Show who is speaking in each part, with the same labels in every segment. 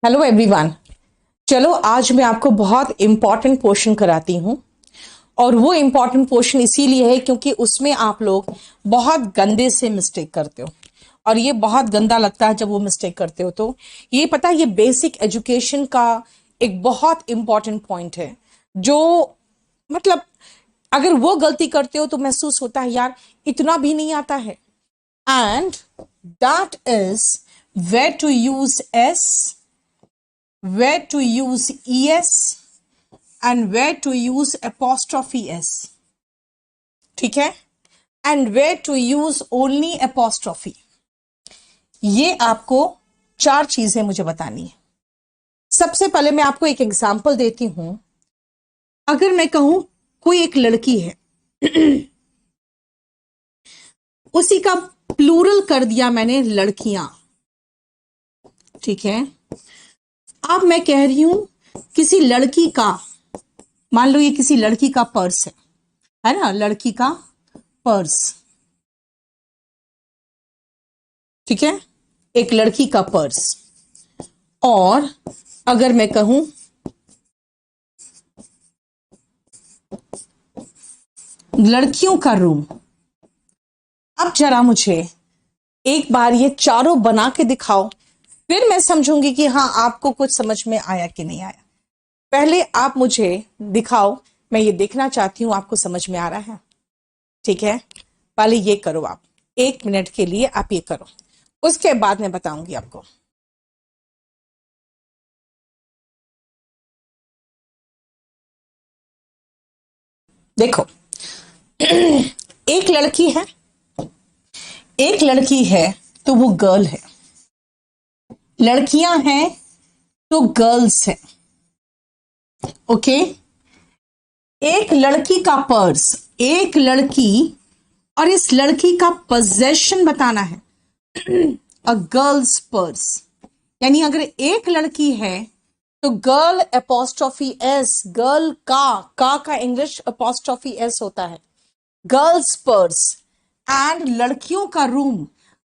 Speaker 1: Hello everyone. चलो आज मैं आपको बहुत इंपॉर्टेंट क्वेश्चन कराती हूँ। और वो इंपॉर्टेंट क्वेश्चन इसीलिए है क्योंकि उसमें आप लोग बहुत गंदे से मिस्टेक करते हो। और ये बहुत गंदा लगता है जब वो मिस्टेक करते हो। तो ये पता है, ये बेसिक एजुकेशन का एक बहुत इंपॉर्टेंट पॉइंट है। जो मतलब अगर वो गलती करते हो तो महसूस होता है यार इतना भी नहीं आता है। And that is where to use s, where to use es and where to use apostrophe s, ठीक है, and where to use only apostrophe। ये आपको चार चीजें मुझे बतानी है। सबसे पहले मैं आपको एक एग्जांपल देती हूं। अगर मैं कहूं कोई एक लड़की है, उसी का प्लूरल कर दिया मैंने लड़कियां, ठीक है। अब मैं कह रही हूं किसी लड़की का, मान लो ये किसी लड़की का पर्स है ना, लड़की का पर्स, ठीक है, एक लड़की का पर्स। और अगर मैं कहूं लड़कियों का रूम, अब जरा मुझे एक बार ये चारों बना के दिखाओ, फिर मैं समझूंगी कि हाँ आपको कुछ समझ में आया कि नहीं आया। पहले आप मुझे दिखाओ, मैं ये देखना चाहती हूं आपको समझ में आ रहा है। ठीक है, पहले ये करो आप, 1 मिनट के लिए आप ये करो, उसके बाद मैं बताऊंगी आपको। देखो, एक लड़की है, एक लड़की है तो वो गर्ल है, लड़कियां हैं तो गर्ल्स है। ओके, एक लड़की का पर्स, एक लड़की, और इस लड़की का पोजेशन बताना है, अ गर्ल्स पर्स। यानी अगर एक लड़की है तो गर्ल अपोस्ट्रोफी एस, गर्ल का इंग्लिश अपोस्ट्रोफी एस होता है, गर्ल्स पर्स। एंड लड़कियों का रूम,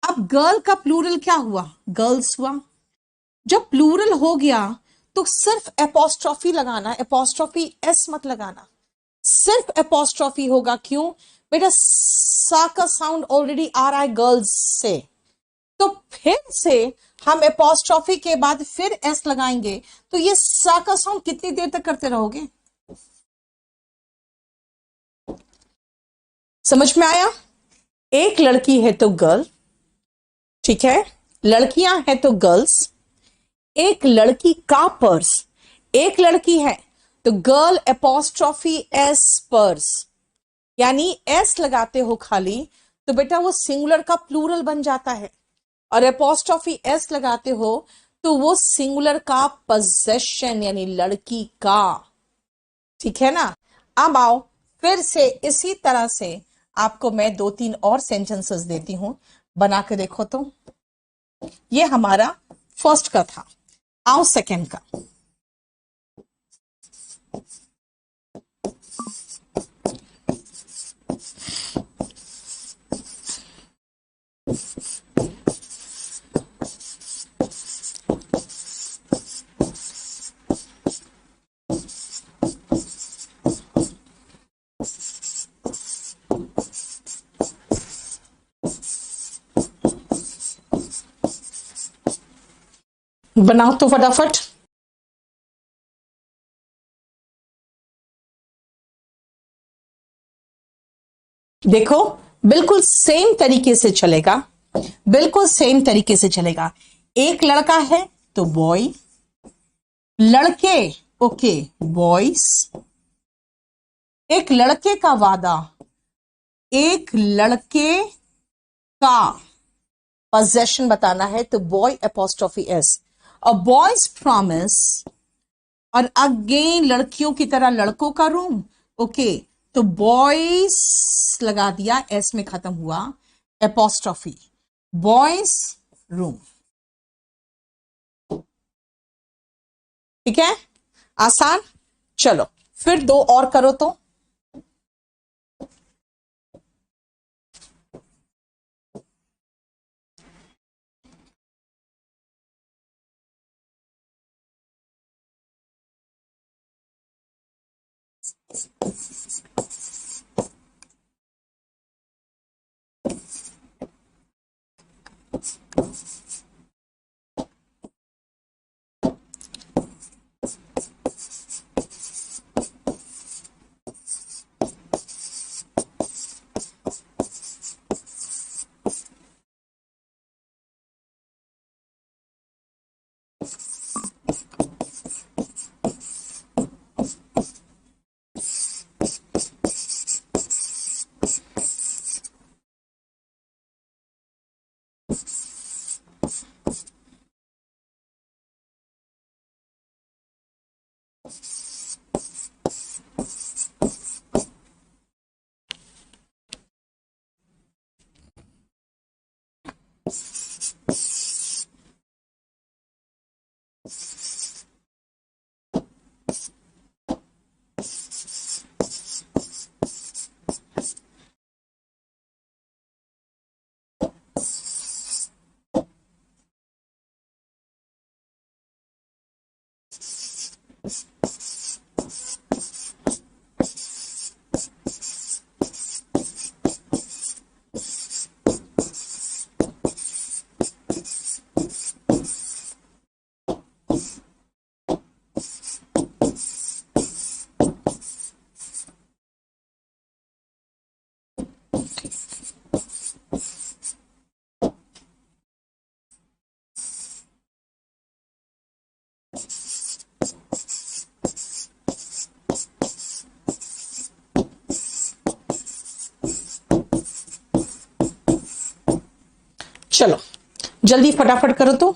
Speaker 1: अब गर्ल का प्लूरल क्या हुआ, गर्ल्स हुआ। जब प्लूरल हो गया तो सिर्फ एपोस्ट्रॉफी लगाना, एपोस्ट्रॉफी एस मत लगाना, सिर्फ एपोस्ट्रॉफी होगा। क्यों बेटा, सा का साउंड ऑलरेडी आ रहा है गर्ल्स से, तो फिर से हम एपोस्ट्रॉफी के बाद फिर एस लगाएंगे, तो ये सा का साउंड कितनी देर तक करते रहोगे। समझ में आया? एक लड़की है तो गर्ल, ठीक है, लड़कियां हैं तो गर्ल्स, एक लड़की का पर्स, एक लड़की है तो गर्ल एपोस्ट्रॉफी एस पर्स। यानी एस लगाते हो खाली तो बेटा वो सिंगुलर का प्लूरल बन जाता है, और एपोस्ट्रॉफी एस लगाते हो तो वो सिंगुलर का पोजेशन यानी लड़की का। ठीक है ना? अब आओ फिर से इसी तरह से आपको मैं 2-3 और सेंटेंसेस देती हूं, बना के देखो। तो ये हमारा फर्स्ट का था, आओ सेकंड का। बनाओ तो फटाफट। देखो, बिल्कुल सेम तरीके से चलेगा, बिल्कुल सेम तरीके से चलेगा। एक लड़का है तो बॉय, लड़के ओके बॉयज, एक लड़के का वादा, एक लड़के का पोजेशन बताना है तो बॉय एपोस्ट्रोफी एस, अ बॉयज प्रॉमिस, और अगेन लड़कियों की तरह लड़कों का रूम, ओके, तो बॉयज लगा दिया, एस में खत्म हुआ, एपोस्ट्रोफी, बॉयज रूम। ठीक है, आसान। चलो फिर दो और करो तो। चलो जल्दी फटाफट करो तो।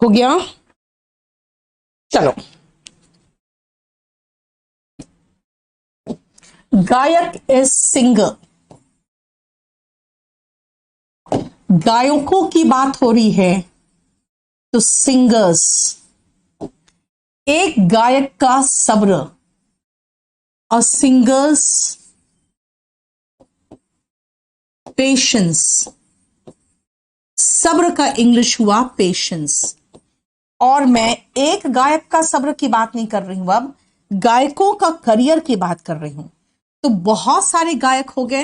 Speaker 1: हो गया? चलो, गायक इज सिंगर। गायकों की बात हो रही है तो सिंगर्स। एक गायक का सब्र और सिंगर्स पेशेंस। सब्र का इंग्लिश हुआ पेशेंस। और मैं एक गायक का सब्र की बात नहीं कर रही हूं, अब गायकों का करियर की बात कर रही हूं। तो बहुत सारे गायक हो गए,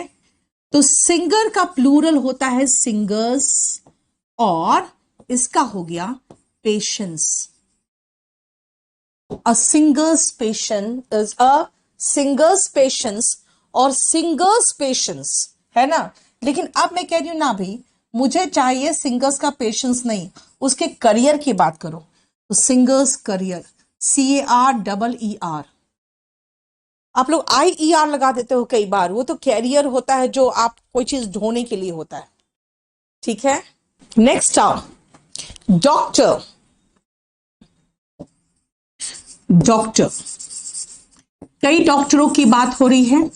Speaker 1: तो सिंगर का प्लूरल होता है सिंगर्स, और इसका हो गया patience. A singers patience is a singers patience और सिंगर्स पेशेंस, है ना। लेकिन अब मैं कह रही हूं ना भी, मुझे चाहिए सिंगर्स का पेशेंस नहीं, उसके करियर की बात करो। तो सिंगर्स करियर, CAREER। आप लोग IER लगा देते हो कई बार, वो तो कैरियर होता है जो आप कोई चीज ढोने के लिए होता है। ठीक है, नेक्स्ट आओ, डॉक्टर। डॉक्टर, कई डॉक्टरों की बात हो रही है,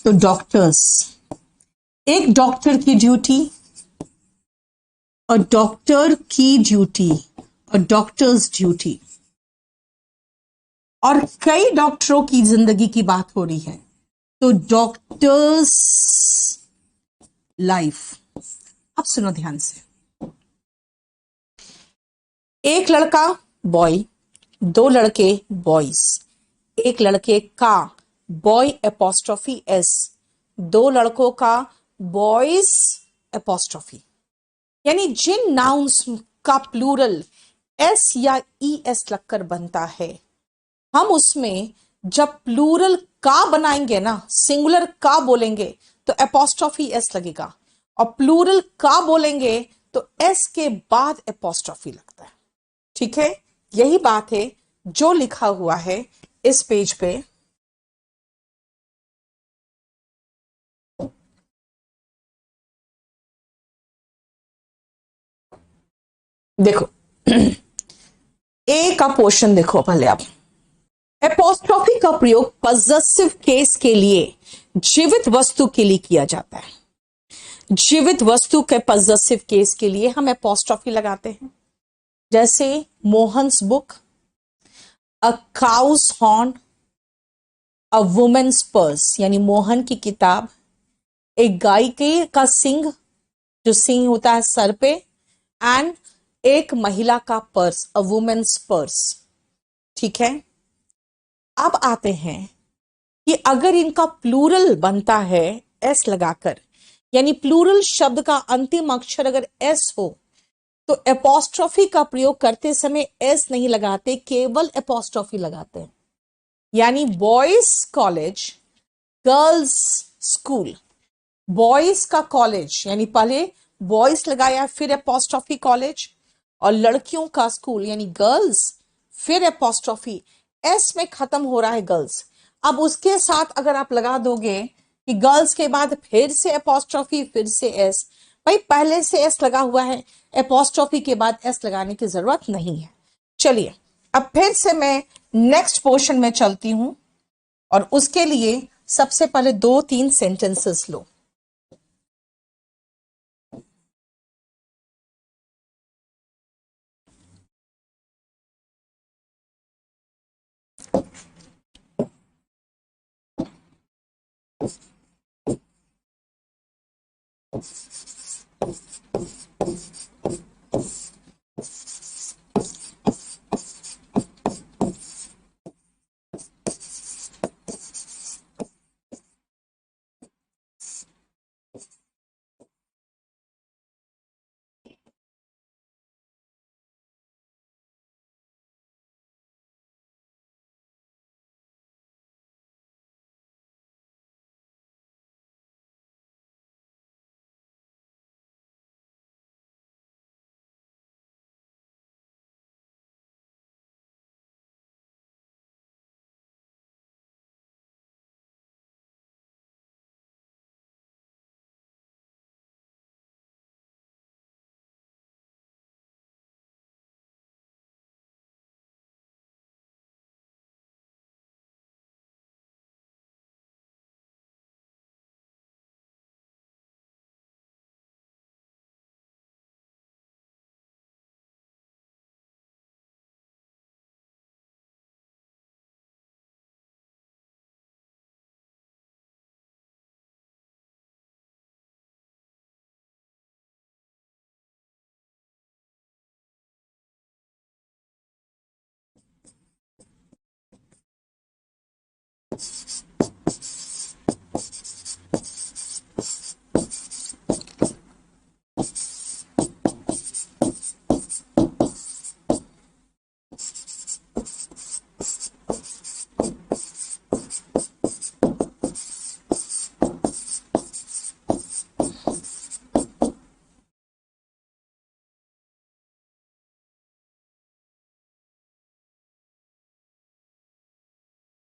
Speaker 1: तो डॉक्टर्स। एक डॉक्टर की ड्यूटी, और डॉक्टर की ड्यूटी, और डॉक्टर्स ड्यूटी। और कई डॉक्टरों की जिंदगी की बात हो रही है, तो डॉक्टर्स लाइफ। अब सुनो ध्यान से, एक लड़का बॉय, दो लड़के बॉयज। एक लड़के का बॉय एपोस्ट्रोफी एस, दो लड़कों का बॉयज एपोस्ट्रोफी। यानी जिन नाउन्स का प्लूरल एस या ई एस लगकर बनता है, हम उसमें जब प्लूरल का बनाएंगे ना, सिंगुलर का बोलेंगे तो एपोस्ट्रोफी एस लगेगा, और प्लूरल का बोलेंगे तो एस के बाद एपोस्ट्रोफी लगता है। ठीक है, यही बात है जो लिखा हुआ है इस पेज पे। देखो ए का पोर्शन देखो पहले आप। एपोस्ट्रोफी का प्रयोग पॉजेसिव केस के लिए जीवित वस्तु के लिए किया जाता है। जीवित वस्तु के पॉजेसिव केस के लिए हम एपोस्ट्रोफी लगाते हैं, जैसे Mohan's book, a cow's horn, a women's purse, यानी मोहन की किताब, एक गाय के का सिंग, जो सिंग होता है सर पे, एंड एक महिला का पर्स, अ वुमेन्स पर्स। ठीक है, अब आते हैं कि अगर इनका प्लूरल बनता है एस लगाकर, यानी प्लूरल शब्द का अंतिम अक्षर अगर एस हो, तो एपोस्ट्रोफी का प्रयोग करते समय एस नहीं लगाते, केवल एपोस्ट्रोफी लगाते हैं। यानी boys college, girls school. Boys का कॉलेज यानी पहले बॉयज लगाया फिर एपोस्ट्रोफी कॉलेज, और लड़कियों का स्कूल यानी गर्ल्स फिर एपोस्ट्रोफी, एस में खत्म हो रहा है गर्ल्स। अब उसके साथ अगर आप लगा दोगे कि गर्ल्स के बाद फिर से एपोस्ट्रोफी फिर से एस, भाई पहले से एस लगा हुआ है, एपोस्ट्रोफी के बाद एस लगाने की जरूरत नहीं है। चलिए अब फिर से मैं नेक्स्ट पोर्शन में चलती हूं, और उसके लिए सबसे पहले 2-3 सेंटेंसेस लो।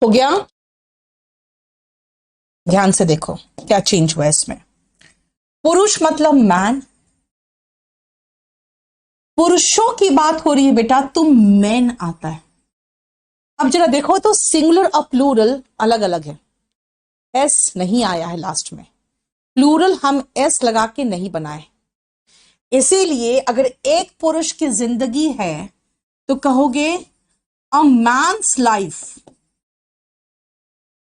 Speaker 1: हो गया? ध्यान से देखो क्या चेंज हुआ इसमें। पुरुष मतलब मैन, पुरुषों की बात हो रही है बेटा, तुम मैन आता है। अब जरा देखो तो सिंगुलर और प्लूरल अलग अलग है, एस नहीं आया है लास्ट में, प्लूरल हम एस लगा के नहीं बनाए। इसीलिए अगर एक पुरुष की जिंदगी है तो कहोगे अ मैन्स लाइफ,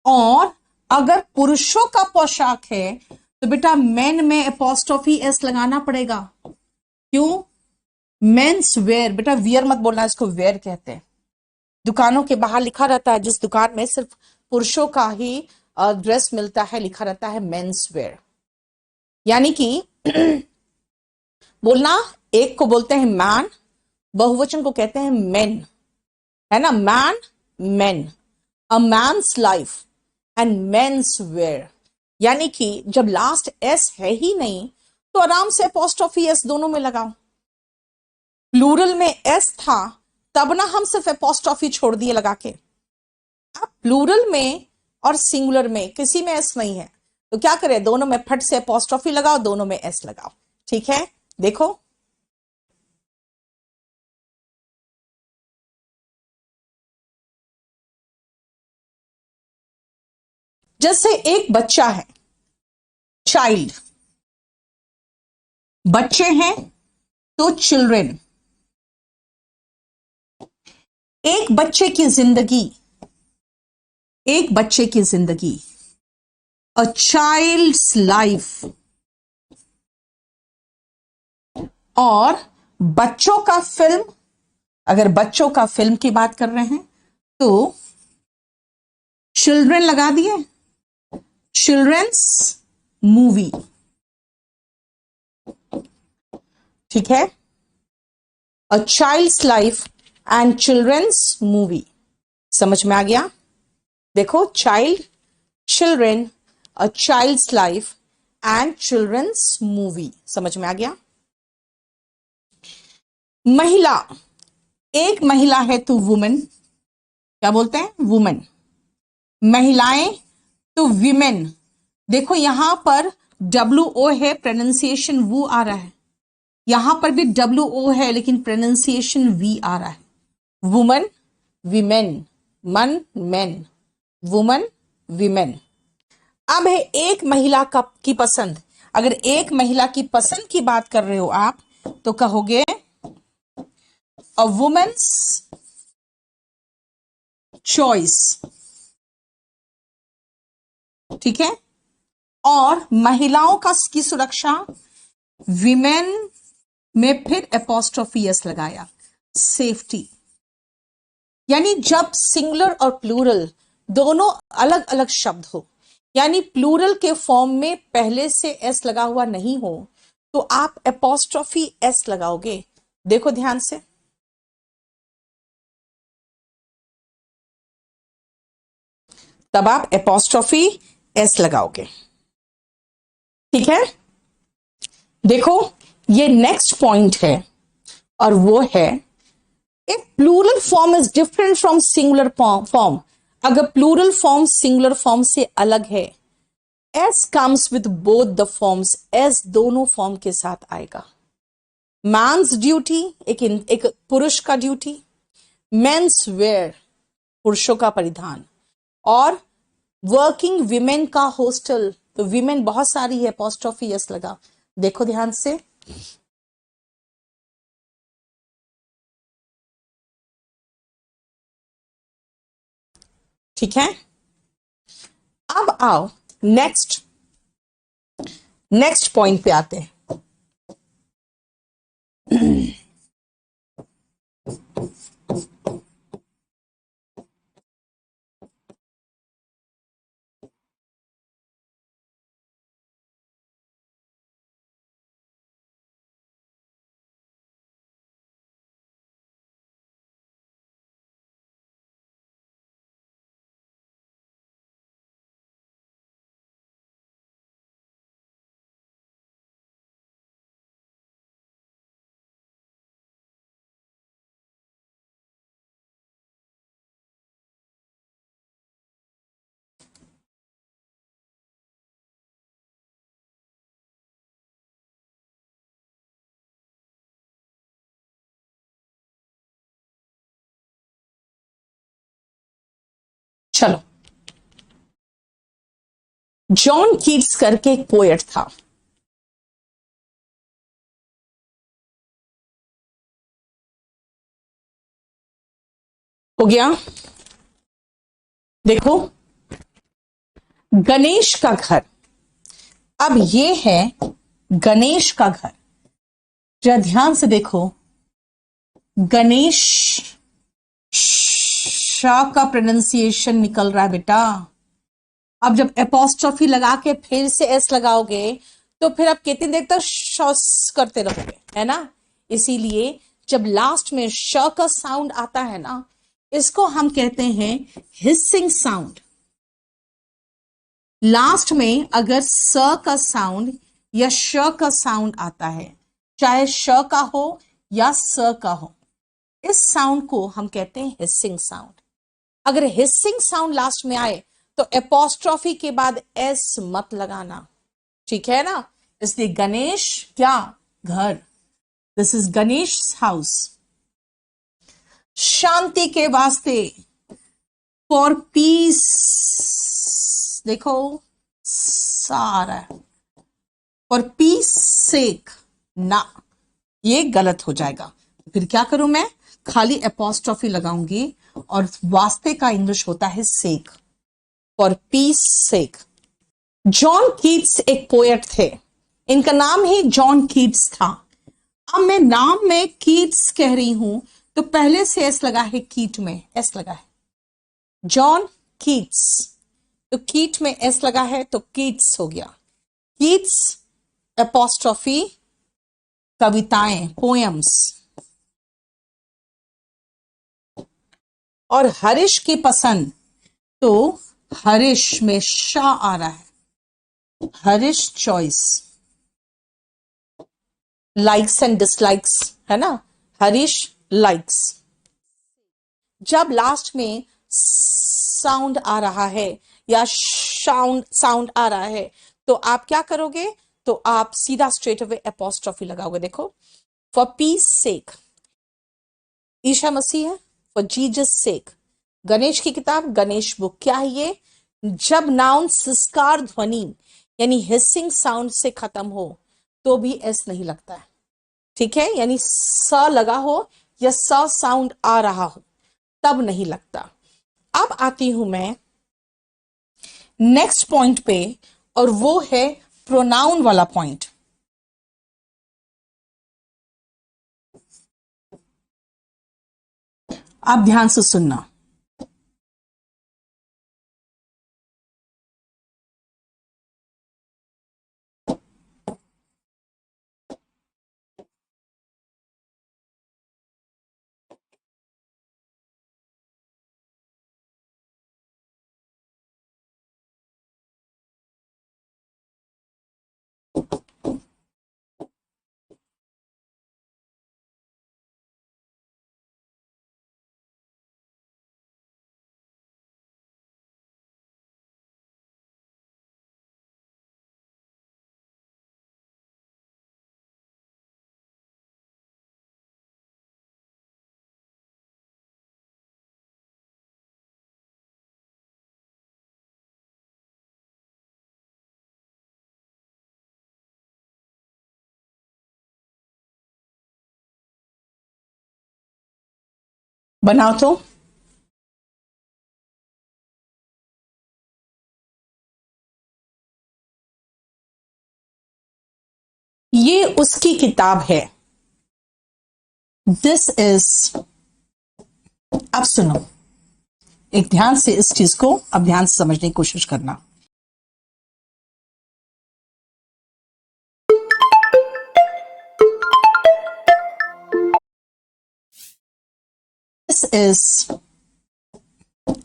Speaker 1: और अगर पुरुषों का पोशाक है तो बेटा मेन में एपोस्ट्रोफी एस लगाना पड़ेगा। क्यों? मेंस वेयर, बेटा वियर मत बोलना, इसको वेयर कहते हैं। दुकानों के बाहर लिखा रहता है, जिस दुकान में सिर्फ पुरुषों का ही ड्रेस मिलता है, लिखा रहता है मेंस वेयर। यानी कि बोलना, एक को बोलते हैं मैन, बहुवचन को कहते हैं मेन, है ना, man men, a man's life and men's wear. यानी कि जब लास्ट एस है ही नहीं तो आराम से एपोस्ट्रोफी एस दोनों में लगाओ। प्लूरल में एस था तब ना हम सिर्फ एपोस्ट्रोफी छोड़ दिए लगा के। अब प्लूरल में और सिंगुलर में किसी में एस नहीं है तो क्या करें, दोनों में फट से एपोस्ट्रोफी लगाओ, दोनों में एस लगाओ। ठीक है, देखो जैसे एक बच्चा है, चाइल्ड, बच्चे हैं तो चिल्ड्रेन। एक बच्चे की जिंदगी, एक बच्चे की जिंदगी, अ चाइल्ड्स लाइफ, और बच्चों का फिल्म, अगर बच्चों का फिल्म की बात कर रहे हैं तो चिल्ड्रन लगा दिए, चिल्ड्रंस मूवी, ठीक है। A child's life and children's movie, समझ में आ गया। देखो, child, children, a child's life and children's movie, समझ में आ गया। महिला, एक महिला है तो वुमेन, क्या बोलते हैं, वुमेन। महिलाएं तो विमेन। देखो यहां पर WO है, प्रोनाउंसिएशन वो आ रहा है, यहां पर भी WO है लेकिन प्रोनाउंसिएशन V आ रहा है। वुमन, विमेन, मन, मेन, वुमन, विमेन। अब है एक महिला का की पसंद। अगर एक महिला की पसंद की बात कर रहे हो आप तो कहोगे अ वुमेन्स चॉइस, ठीक है। और महिलाओं का की सुरक्षा, विमेन में फिर एपोस्ट्रोफी एस लगाया, सेफ्टी। यानी जब सिंगुलर और प्लूरल दोनों अलग अलग शब्द हो, यानी प्लूरल के फॉर्म में पहले से एस लगा हुआ नहीं हो तो आप एपोस्ट्रोफी एस लगाओगे। देखो ध्यान से, तब आप एपोस्ट्रोफी एस लगाओगे, ठीक है। देखो ये नेक्स्ट पॉइंट है और वो है if plural form is different from singular form, अगर प्लूरल फॉर्म सिंगुलर फॉर्म से अलग है, s comes with both the forms, s दोनों फॉर्म के साथ आएगा। मैन्स ड्यूटी, एक पुरुष का ड्यूटी, मेंस वेयर, पुरुषों का परिधान, और वर्किंग विमेन का हॉस्टल, तो विमेन बहुत सारी है, एपोस्ट्रोफी एस लगा। देखो ध्यान से, ठीक है। अब आओ नेक्स्ट पॉइंट पे आते हैं। चलो, जॉन कीट्स करके एक पोएट था, हो गया। देखो, गणेश का घर, अब ये है गणेश का घर, जरा ध्यान से देखो, गणेश शाह का प्रोनाउंसिएशन निकल रहा है बेटा। अब जब एपोस्ट्रोफी लगा के फिर से एस लगाओगे तो फिर आप कितनी देर तक शॉस करते रहोगे, है ना। इसीलिए जब लास्ट में श का साउंड आता है ना, इसको हम कहते हैं हिसिंग साउंड। लास्ट में अगर स का साउंड या श का साउंड आता है, चाहे श का हो या स का हो, इस साउंड को हम कहते हैं हिसिंग साउंड। अगर हिसिंग साउंड लास्ट में आए तो एपोस्ट्रोफी के बाद एस मत लगाना, ठीक है ना। इसलिए गणेश क्या, घर, दिस इज गणेश हाउस। शांति के वास्ते, फॉर पीस, देखो सारा फॉर पीस सेक ना, ये गलत हो जाएगा। फिर क्या करूं मैं, खाली एपोस्ट्रोफी लगाऊंगी और वास्ते का इंग्लिश होता है sake, for peace sake. John Keats एक पोएट थे, इनका नाम ही जॉन कीट्स था। अब मैं नाम में कीट्स कह रही हूं तो पहले से एस लगा है, कीट में एस लगा है, जॉन कीट्स, तो कीट में एस लगा है तो कीट्स हो गया। कीट्स एपोस्ट्रॉफी कविताएं, पोएम्स। और हरीश की पसंद, तो हरीश में शाह आ रहा है, Harish choice. Likes and dislikes है ना, हरीश लाइक्स। जब लास्ट में साउंड आ रहा है या साउंड आ रहा है तो आप क्या करोगे, तो आप सीधा स्ट्रेट अवे एपोस्ट्रॉफी लगाओगे। देखो, फॉर पीस सेक, ईशा मसीह है, फॉर जीसस सेक, गणेश की किताब, गणेश बुक। क्या है ये, जब नाउन सिस्कार ध्वनि यानी हिसिंग साउंड से खत्म हो तो भी एस नहीं लगता है, ठीक है, यानी स लगा हो या स साउंड आ रहा हो तब नहीं लगता। अब आती हूं मैं नेक्स्ट पॉइंट पे, और वो है प्रोनाउन वाला पॉइंट। आप ध्यान से सुनना। बनाओ तो। ये उसकी किताब है, दिस इज, अब सुनो एक ध्यान से इस चीज को, अब ध्यान से समझने की कोशिश करना। दिस इज,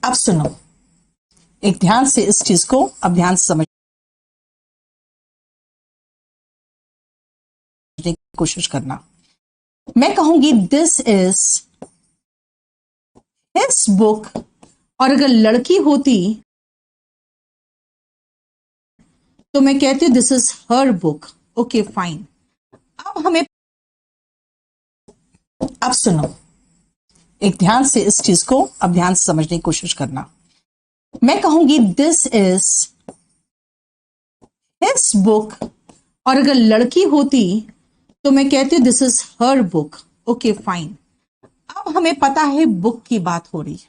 Speaker 1: अब सुनो एक ध्यान से इस चीज को, अब ध्यान से समझने की कोशिश करना। मैं कहूंगी दिस इज हिज बुक, और अगर लड़की होती तो मैं कहती हूं this is her book. Okay fine. अब हमें, अब सुनो एक ध्यान से इस चीज को, अब ध्यान से समझने की कोशिश करना। मैं कहूंगी दिस इज हिज बुक, और अगर लड़की होती तो मैं कहती हूं this is her book. Okay fine. अब हमें पता है बुक की बात हो रही है,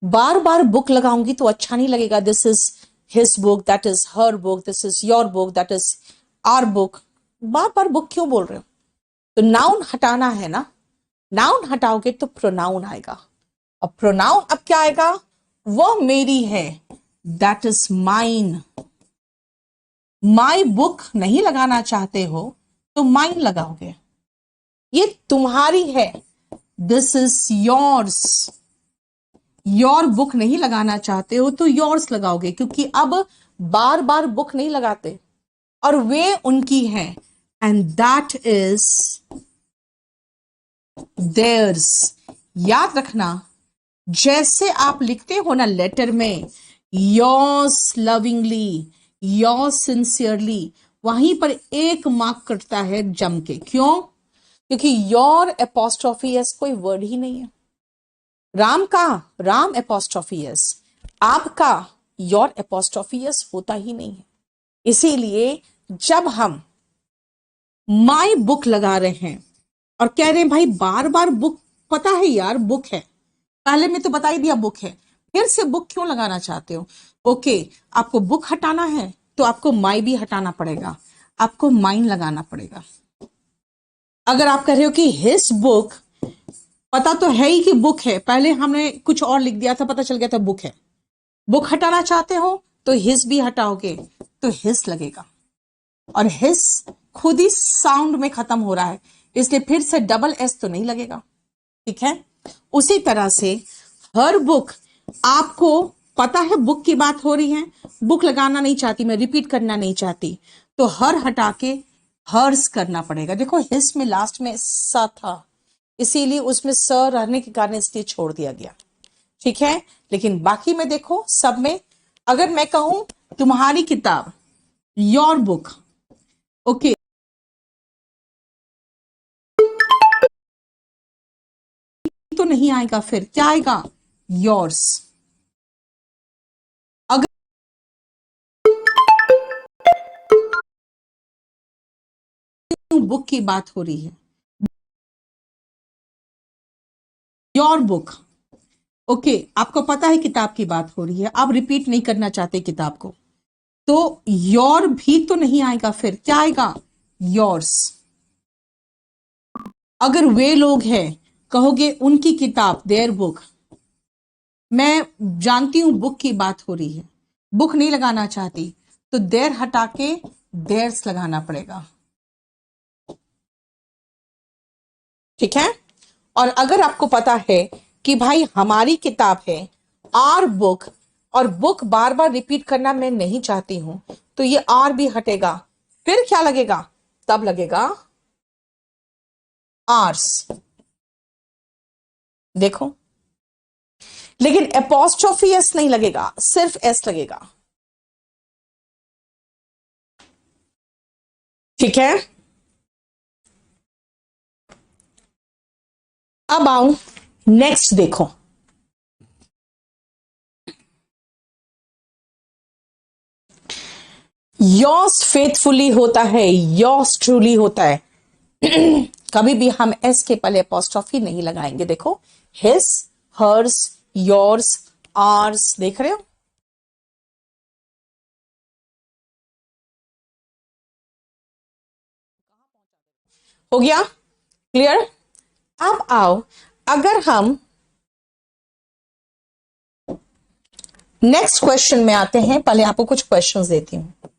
Speaker 1: बार बार बुक लगाऊंगी तो अच्छा नहीं लगेगा। This is his book, that is her book, this is your book, that is our book. बार बार बुक क्यों बोल रहे हो, तो नाउन हटाना है ना, नाउन हटाओगे तो प्रोनाउन आएगा। अब प्रोनाउन अब क्या आएगा, वो मेरी है, that is mine. My book नहीं लगाना चाहते हो तो माइन लगाओगे, ये तुम्हारी है, this is yours. Your book नहीं लगाना चाहते हो तो योर्स लगाओगे, क्योंकि अब बार बार बुक नहीं लगाते, और वे उनकी हैं, एंड दैट इज देयर्स। याद रखना, जैसे आप लिखते हो ना लेटर में योर्स लविंगली, योर्स सिंसियरली, वहीं पर एक मार्क कटता है जम के। क्यों, क्योंकि योर एपोस्ट्रोफी एस कोई वर्ड ही नहीं है। राम का राम एपोस्ट्रोफी एस, आपका योर एपोस्ट्रोफी एस होता ही नहीं है। इसीलिए जब हम माई बुक लगा रहे हैं और कह रहे हैं भाई बार बार बुक, पता है यार बुक है, पहले में तो बता ही दिया बुक है, फिर से बुक क्यों लगाना चाहते हो। ओके, आपको बुक हटाना है तो आपको माई भी हटाना पड़ेगा, आपको माइन लगाना पड़ेगा। अगर आप कह रहे हो कि हिज बुक, पता तो है ही कि बुक है, पहले हमने कुछ और लिख दिया था, पता चल गया था बुक है, बुक हटाना चाहते हो तो हिज भी हटाओगे तो हिज लगेगा, और हिज खुद ही साउंड में खत्म हो रहा है, इसलिए फिर से डबल एस तो नहीं लगेगा। ठीक है, उसी तरह से हर बुक, आपको पता है बुक की बात हो रही है, बुक लगाना नहीं चाहती मैं, रिपीट करना नहीं चाहती, तो हर हटा के हर्स करना पड़ेगा। देखो हिस में लास्ट में स था, इसीलिए उसमें स रहने के कारण इसलिए छोड़ दिया गया। ठीक है, लेकिन बाकी में देखो सब में, अगर मैं कहूं तुम्हारी किताब, योर बुक, ओके, तो नहीं आएगा, फिर क्या आएगा, योर्स। अगर बुक की बात हो रही है, योर बुक, ओके, आपको पता है किताब की बात हो रही है, आप रिपीट नहीं करना चाहते किताब को, तो योर भी तो नहीं आएगा, फिर क्या आएगा, योर्स। अगर वे लोग हैं, कहोगे उनकी किताब, देयर बुक, मैं जानती हूं बुक की बात हो रही है, बुक नहीं लगाना चाहती, तो देर हटा के देयर्स लगाना पड़ेगा। ठीक है, और अगर आपको पता है कि भाई हमारी किताब है, आर बुक, और बुक बार बार रिपीट करना मैं नहीं चाहती हूं, तो ये आर भी हटेगा, फिर क्या लगेगा, तब लगेगा आर्स। देखो, लेकिन एपोस्ट्रोफी एस नहीं लगेगा, सिर्फ एस लगेगा। ठीक है, अब आओ नेक्स्ट देखो, योर्स फेथफुली होता है, योर्स ट्रूली होता है, कभी भी हम एस के पहले अपोस्ट्रोफी नहीं लगाएंगे। देखो, हिस, हर्स, योर्स, आर्स, देख रहे हो गया क्लियर। अब आओ, अगर हम नेक्स्ट क्वेश्चन में आते हैं, पहले आपको कुछ क्वेश्चंस देती हूं।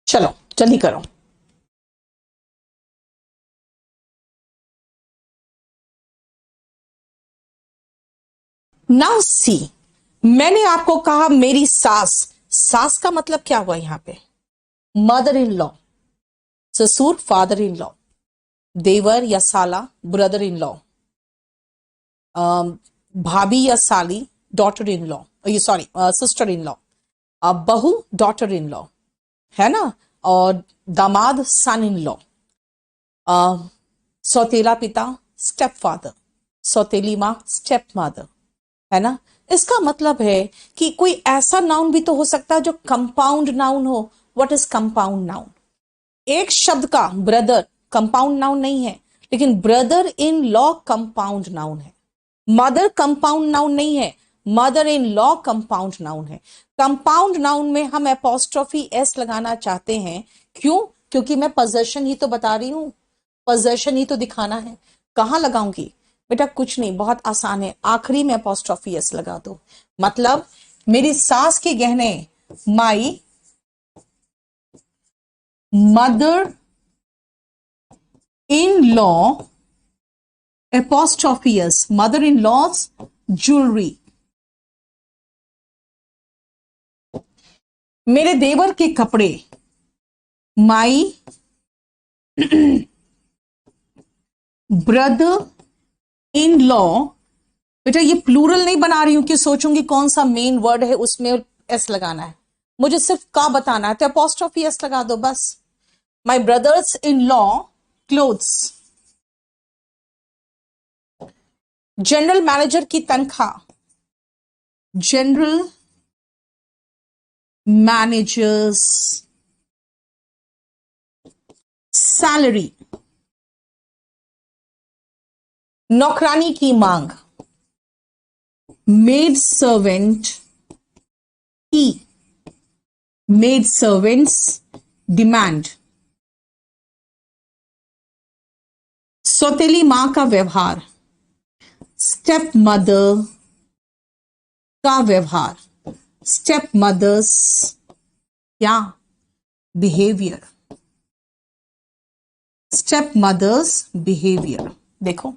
Speaker 1: चलो जल्दी करो। नाउ सी, मैंने आपको कहा मेरी सास, सास का मतलब क्या हुआ यहां पे, मदर इन लॉ, ससुर फादर इन लॉ, देवर या साला ब्रदर इन लॉ, भाभी या साली डॉटर इन लॉ, ये सॉरी सिस्टर इन लॉ, बहू डॉटर इन लॉ, है ना, और दामाद सन इन लॉ, सौतेला पिता स्टेप फादर, सौतेली माँ स्टेप मदर, है ना। इसका मतलब है कि कोई ऐसा नाउन भी तो हो सकता है जो कंपाउंड नाउन हो। What is compound noun? एक शब्द का ब्रदर कंपाउंड नाउन नहीं है, लेकिन brother in law compound noun है। मदर कंपाउंड नाउन नहीं है, mother in law compound noun है। कंपाउंड नाउन में हम एपोस्ट्रोफी एस लगाना चाहते हैं। क्यों? क्योंकि मैं पोजेशन ही तो बता रही हूं, पोजेशन ही तो दिखाना है। कहां लगाऊंगी बेटा? कुछ नहीं, बहुत आसान है, आखिरी में एपोस्ट्रोफी एस लगा दो। मतलब मेरी सास के गहने, my mother in law apostrophe s, mother-in-law's jewelry। मेरे देवर के कपड़े, माई ब्रदर इन लॉ। बेटा ये प्लूरल नहीं बना रही हूं कि सोचूंगी कौन सा मेन वर्ड है उसमें एस लगाना है, मुझे सिर्फ का बताना है, तो अपॉस्ट्रोफी एस लगा दो बस। My brothers in law clothes. General manager की तनख्वाह, जनरल मैनेजर्स सैलरी। नौकरानी की मांग, मेड सर्वेंट की, मेड सर्वेंट्स डिमांड। सौतेली मां का व्यवहार, स्टेप मदर का व्यवहार, स्टेप मदर्स क्या बिहेवियर, स्टेप मदर्स बिहेवियर। देखो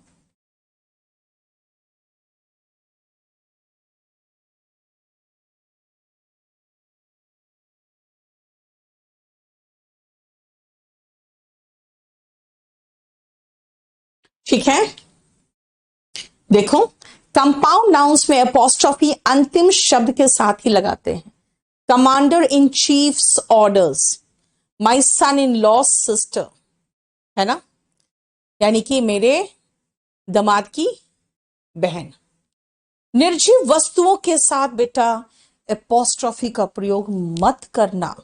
Speaker 1: ठीक है। देखो कंपाउंड नाउन्स में अपोस्ट्रोफी अंतिम शब्द के साथ ही लगाते हैं। Commander in chief's orders, my son in law sister, है ना, यानी कि मेरे दामाद की बहन। निर्जीव वस्तुओं के साथ बेटा एपोस्ट्रोफी का प्रयोग मत करना।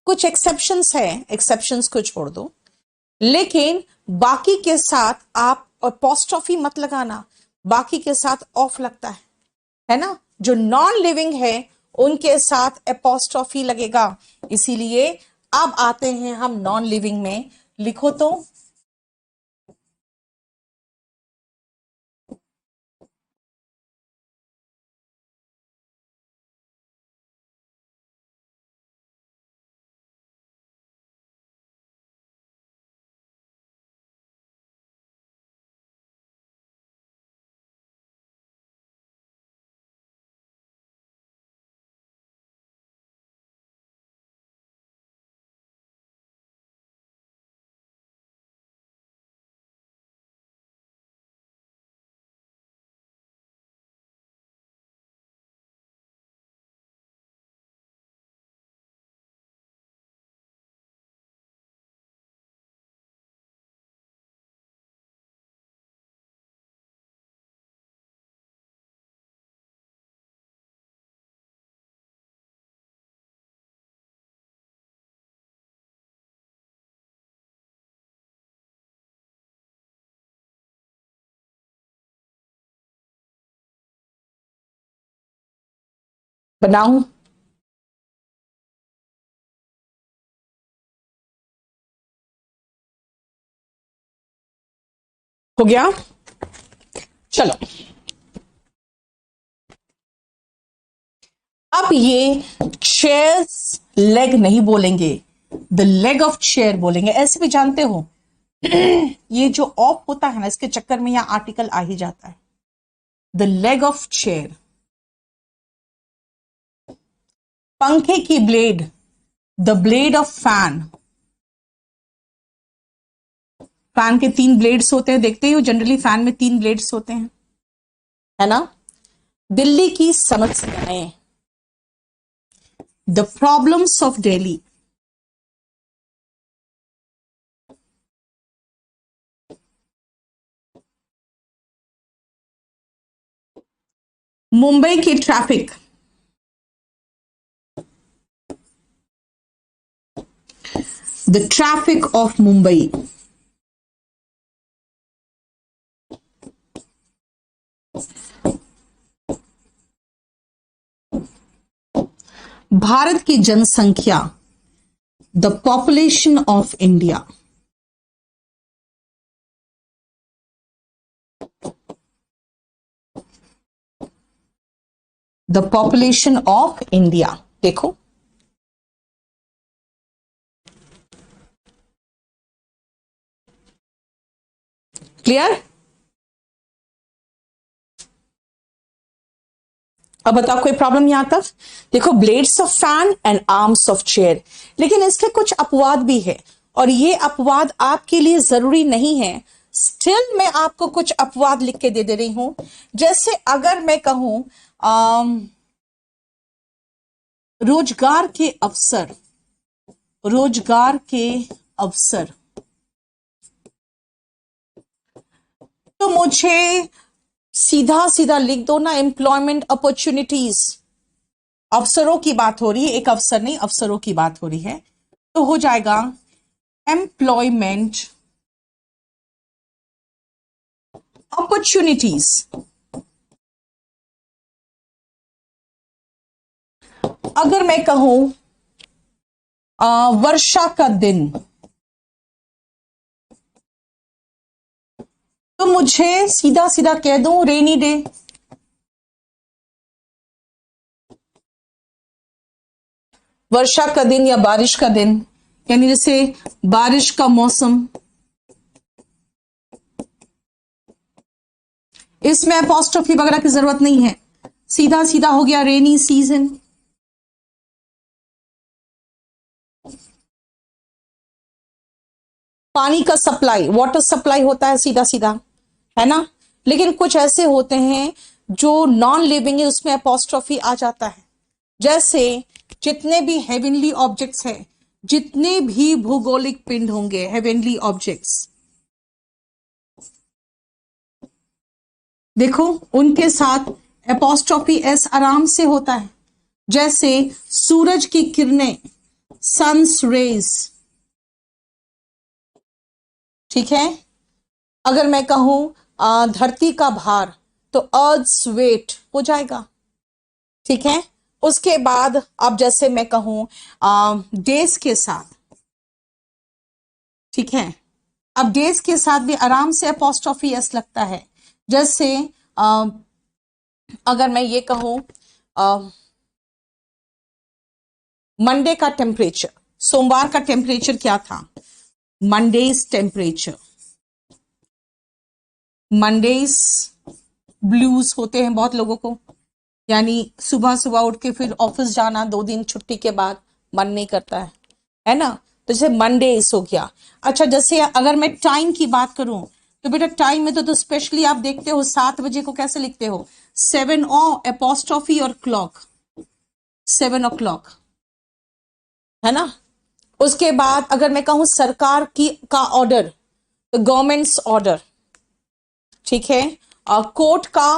Speaker 1: कुछ एक्सेप्शंस है, एक्सेप्शंस को छोड़ दो, लेकिन बाकी के साथ आप एपोस्ट्रोफी मत लगाना, बाकी के साथ ऑफ लगता है ना। जो नॉन लिविंग है उनके साथ एपोस्ट्रोफी लगेगा। इसीलिए अब आते हैं हम नॉन लिविंग में। लिखो तो बनाऊं? हो गया? चलो अब ये चेयर्स लेग नहीं बोलेंगे, द लेग ऑफ चेयर बोलेंगे। ऐसे भी जानते हो ये जो ऑफ होता है ना, इसके चक्कर में यहां आर्टिकल आ ही जाता है। The leg of chair. पंखे की blade, the blade of fan. Fan के 3 ब्लेड्स होते हैं, देखते ही हो जनरली फैन में 3 ब्लेड्स होते हैं, है ना। दिल्ली की समस्याएं, the problems of Delhi. Mumbai की traffic, the traffic of Mumbai, Bharat की जनसंख्या, the population of India, the population of India. देखो क्लियर। अब बताओ कोई प्रॉब्लम यहां तक। देखो blades of fan and arms of chair, लेकिन इसके कुछ अपवाद भी है और ये अपवाद आपके लिए जरूरी नहीं है। स्टिल मैं आपको कुछ अपवाद लिख के दे रही हूं। जैसे अगर मैं कहूं रोजगार के अवसर, रोजगार के अवसर, तो मुझे सीधा सीधा लिख दो ना, एम्प्लॉयमेंट अपॉर्चुनिटीज। अवसरों की बात हो रही है, एक अवसर नहीं, अवसरों की बात हो रही है, तो हो जाएगा एम्प्लॉयमेंट अपॉर्चुनिटीज। अगर मैं कहूं वर्षा का दिन, तो मुझे सीधा सीधा कह दूं रेनी डे। वर्षा का दिन या बारिश का दिन, यानी जैसे बारिश का मौसम, इसमें अपॉस्ट्रोफी वगैरह की जरूरत नहीं है, सीधा सीधा हो गया रेनी सीजन। पानी का सप्लाई, वाटर सप्लाई होता है सीधा सीधा, है ना। लेकिन कुछ ऐसे होते हैं जो नॉन लिविंग है, उसमें अपॉस्ट्रोफी आ जाता है। जैसे जितने भी हेवनली ऑब्जेक्ट्स हैं, जितने भी भौगोलिक पिंड होंगे हेवनली ऑब्जेक्ट्स, देखो उनके साथ अपॉस्ट्रोफी एस आराम से होता है। जैसे सूरज की किरणें, सन्स रेज, ठीक है। अगर मैं कहूं धरती का भार, तो अर्थ वेट हो जाएगा, ठीक है। उसके बाद अब जैसे मैं कहूं डेज के साथ, ठीक है, अब डेज के साथ भी आराम से अपॉस्ट्रोफी एस लगता है। जैसे अगर मैं ये कहूं मंडे का टेम्परेचर, सोमवार का टेम्परेचर क्या था, मंडेज टेम्परेचर, मंडेज ब्लूज होते हैं बहुत लोगों को, यानी सुबह सुबह उठ के फिर ऑफिस जाना, 2 दिन छुट्टी के बाद मन नहीं करता है ना, तो जैसे मंडेज हो गया। अच्छा जैसे अगर मैं टाइम की बात करूं, तो बेटा टाइम में तो स्पेशली आप देखते हो 7 बजे को कैसे लिखते हो, 7 अपॉस्ट्रोफी और क्लॉक, 7 o'clock, है ना। उसके बाद अगर मैं कहूं सरकार की का ऑर्डर, तो गवर्नमेंट्स ऑर्डर, ठीक है। कोर्ट का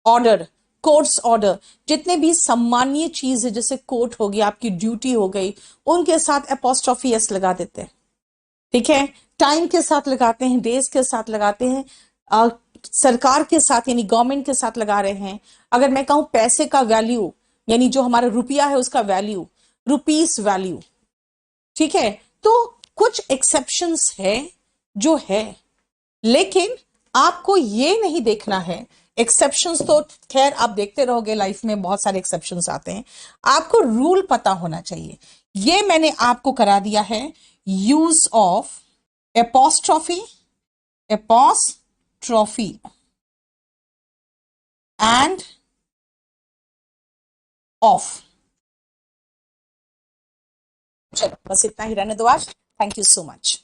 Speaker 1: ऑर्डर, कोर्ट्स ऑर्डर, जितने भी सम्मानीय चीज है, जैसे कोर्ट हो गया, आपकी ड्यूटी हो गई, उनके साथ अपॉस्ट्रोफी एस लगा देते हैं, ठीक है। टाइम के साथ लगाते हैं, डेज के साथ लगाते हैं, सरकार के साथ यानी गवर्नमेंट के साथ लगा रहे हैं। अगर मैं कहूं पैसे का वैल्यू, यानी जो हमारा रुपया है उसका वैल्यू, रुपीस वैल्यू, ठीक है। तो कुछ एक्सेप्शंस है जो है, लेकिन आपको ये नहीं देखना है। एक्सेप्शंस तो खैर आप देखते रहोगे, लाइफ में बहुत सारे एक्सेप्शंस आते हैं, आपको रूल पता होना चाहिए। ये मैंने आपको करा दिया है use of apostrophe, apostrophe end of. चलो बस इतना ही रहने दो आज। Thank you so much.